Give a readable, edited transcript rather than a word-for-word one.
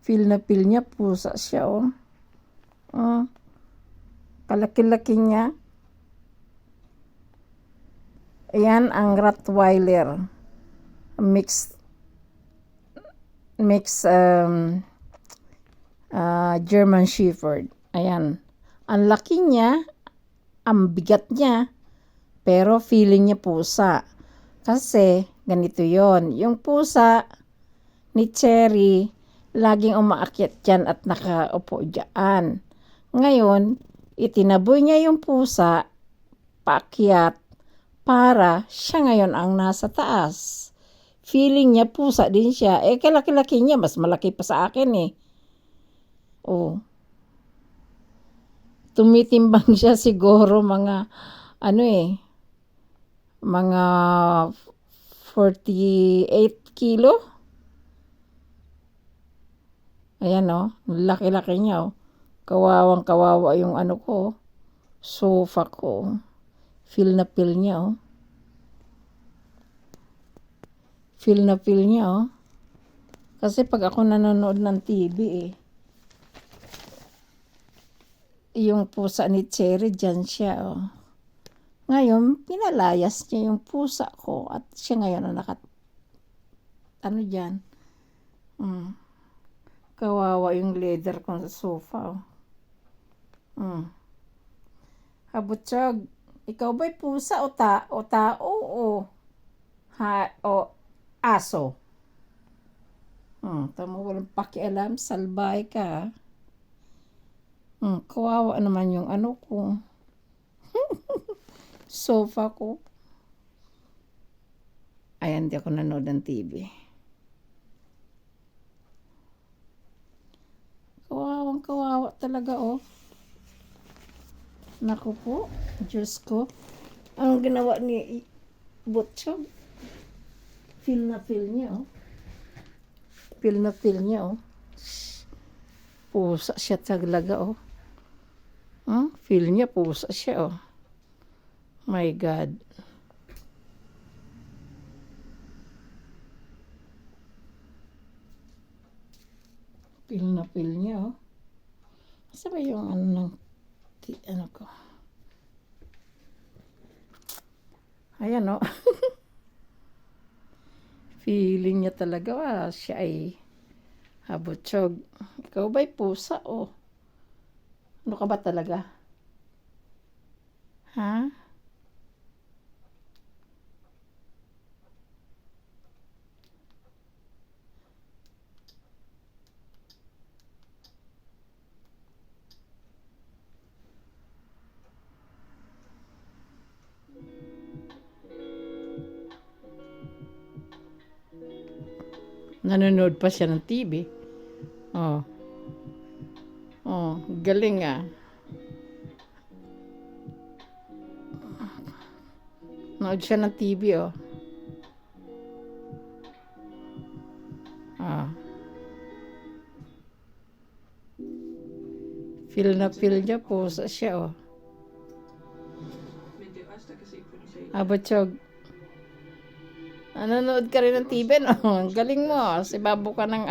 Feel na feel niya, pusa siya, oh. Oh, kalaki-laki niya. Ayan ang Rottweiler. Mix German Shepherd. Ayan. Ang laki niya, ang bigat niya, pero feeling niya pusa. Kasi, ganito yon. Yung pusa ni Cherry, laging umaakyat dyan at nakaupo dyan. Ngayon, itinaboy niya yung pusa, paakyat, para siya ngayon ang nasa taas. Feeling niya pusa din siya. Eh, kalaki-laki niya, mas malaki pa sa akin eh. Oh. Tumitimbang siya siguro mga, mga 48 kilo. Ayan oh, laki-laki niya oh. Kawawang kawawa yung ko, sofa ko. Feel na feel niya oh. Feel na feel niya oh. Kasi pag ako nanonood ng TV yung pusa ni Cherry dyan siya oh. Ngayon, pinalayas niya yung pusa ko at siya ngayon na dyan. Kawawa yung leather ko sa sofa oh. Habutsog, ikaw ba'y pusa o tao o aso? Tama, walang pakialam, salbay ka. Kawawa naman yung ko. Sofa ko. Ayan, di ako nanood ng TV. Kawawang kawawa talaga oh. Naku po, Diyos ko. Anong ginawa ni Butchog? Feel na feel niya oh. Feel na feel niya oh. Pusa siya talaga oh. Feel niya pusa siya oh. My God. Feel na feel niya oh. Asa ba yung ko? Ayan oh. Feeling niya talaga siya ay habutsog. Ikaw ba'y pusa oh? Ano ka ba talaga? Ha? Nanonood pa siya ng TV. Oh. Oh, galing ah. Nood siya ng TV oh. Feel na feel niya po siya oh. Abatsog. Nanonood ka rin ng TV no? Galing mo. Si Babo ka ng